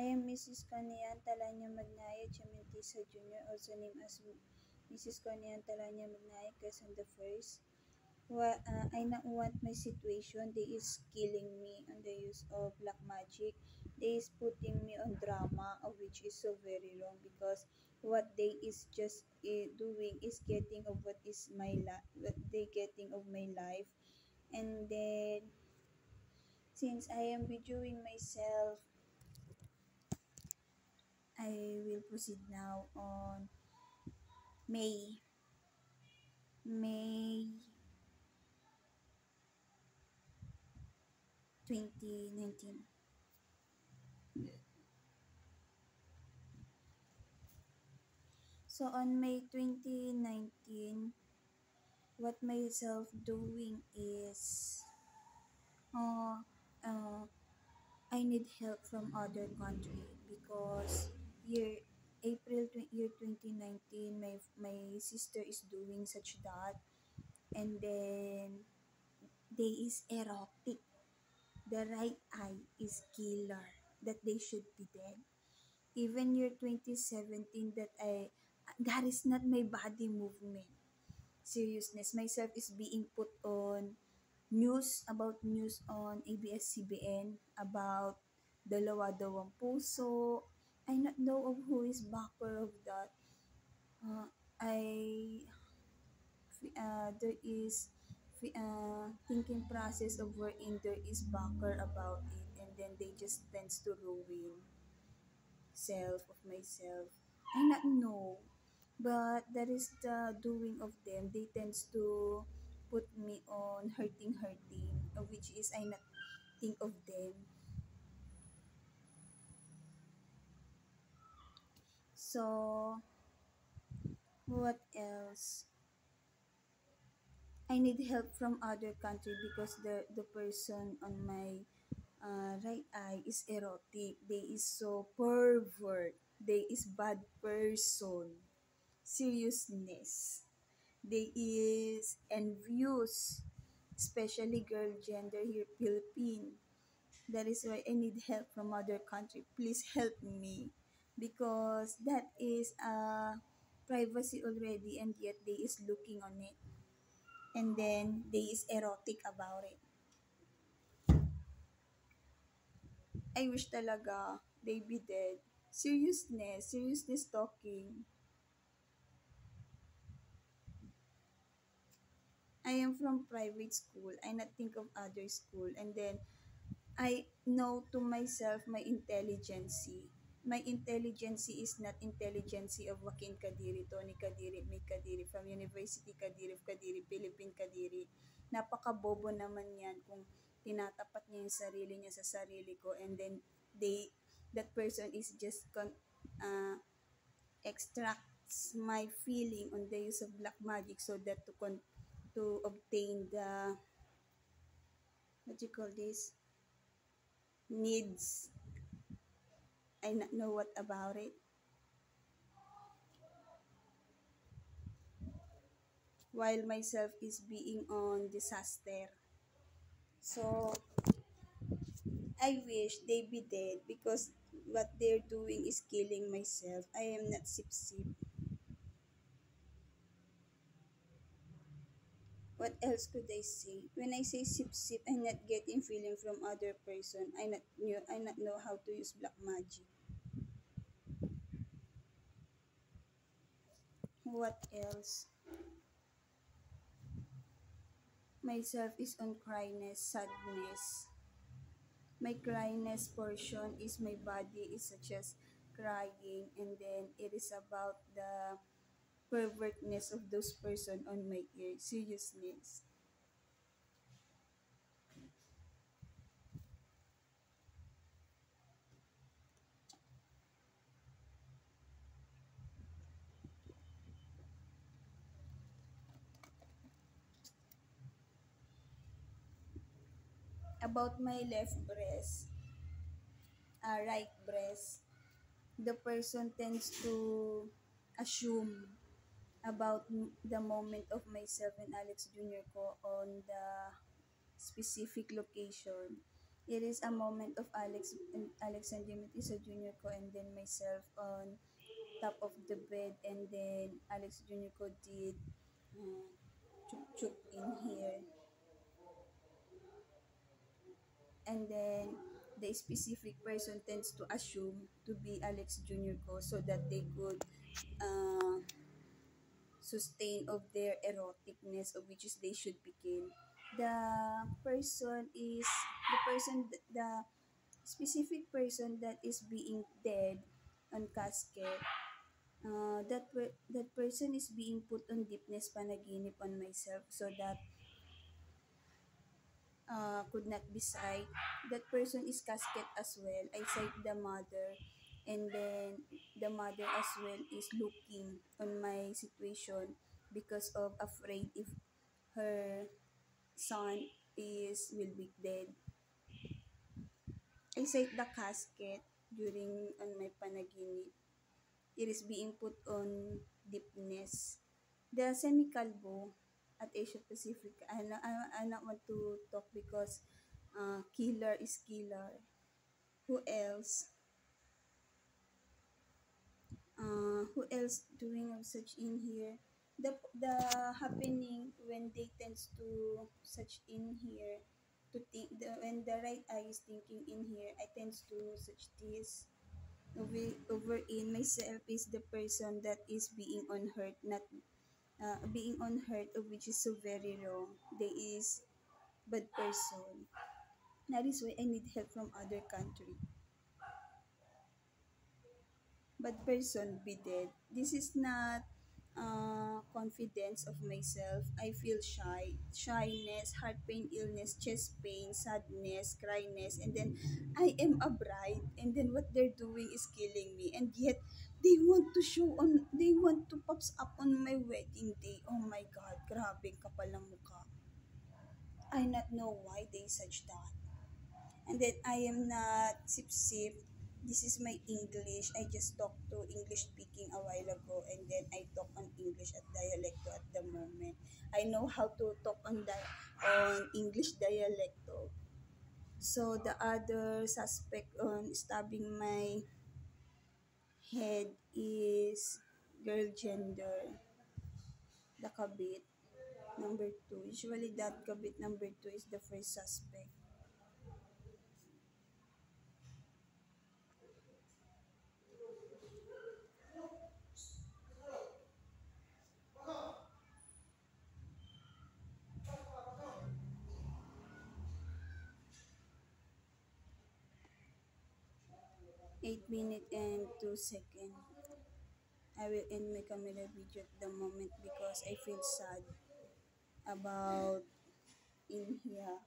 I am Mrs. Conian Talanya Magnaya Chimentisa Jr., also named as Mrs. Conian Talanya Magnaya, Quezon the First. I not want my situation. They is killing me on the use of black magic. They is putting me on drama, of which is so very wrong because what they is just doing is getting of what is what they getting of my life, and then since I am reviewing myself, I will proceed now on May 2019. So on May 2019, what myself doing is uh, uh, I need help from other country because year 2019 my sister is doing such that, and then they is erotic. The right eye is killer, that they should be dead. Even year 2017 that is not my body movement. Seriousness, myself is being put on news on ABS-CBN about dalawa daw ang puso. I not know of who is backer of that. I there is thinking process of wherein there is backer about it, and then they just tends to ruin self of myself. I not know, but that is the doing of them. They tends to put me on hurting, which is I not think of them. So what else? I need help from other country because the person on my right eye is erotic. They is so pervert. They is bad person. Seriousness. They is envious, especially girl gender here, Philippine. That is why I need help from other country. Please help me because that is privacy already, and yet they is looking on it, and then they is erotic about it. I wish talaga they be dead. Seriousness talking. I am from private school. I not think of other school, and then I know to myself my intelligence. My intelligence is not intelligence of Joaquin Kadiri, Tony Kadiri, May Kadiri, from University Kadiri of Kadiri, Philippine Kadiri. Napakabobo naman yan kung tinatapat niya yung sarili niya sa sarili ko, and then that person is just extracts my feeling on the use of black magic so that to obtain the, what you call this, needs. I not know what about it. While myself is being on disaster. So I wish they be dead because what they're doing is killing myself. I am not sip. What else could I say? When I say sip, I'm not getting feeling from other person. I not know how to use black magic. What else? Myself is on cryness, sadness. My cryness portion is my body is such as crying, and then it is about the pervertness of those person on my ear. Seriousness. About my left breast, right breast, the person tends to assume about the moment of myself and Alex Jr. ko on the specific location. It is a moment of Alex and Jimmy Tisa Jr. ko, and then myself on top of the bed, and then Alex Jr. ko did uh, chuk chuk in here, and then the specific person tends to assume to be Alex Jr. ko so that they could uh, sustain of their eroticness, of which is they should begin. The the specific person that is being dead on casket, that person is being put on deepness panaginip on myself so that could not be sight. That person is casket as well. I sight the mother, and then the mother as well is looking on my situation because of afraid if her son is will be dead. I sight the casket during on my panaginip. It is being put on deepness. The semi-kalbo at Asia Pacific, I not want to talk because killer is killer. Who else? Who else doing of such in here? The happening when they tends to such in here to think when the right eye is thinking in here, I tends to such this over in myself is the person that is being unhurt, not being unhurt, of which is so very wrong. They is bad person. That is why I need help from other country. Bad person be dead. This is not confidence of myself. I feel shy, shyness, heart pain, illness, chest pain, sadness, cryness, and then I am a bride, and then what they're doing is killing me, and yet they want to pops up on my wedding day. Oh my God, grabe kapal ng mukha. I not know why they such that. And then I am not sip-sip. This is my English. I just talked to English speaking a while ago, and then I talk on English at dialecto at the moment. I know how to talk on English dialecto. So the other suspect on stabbing my head is girl gender, the kabit number two. Usually that kabit number two is the first suspect. 8 minutes and 2 seconds. I will end my camera video at the moment because I feel sad about in here.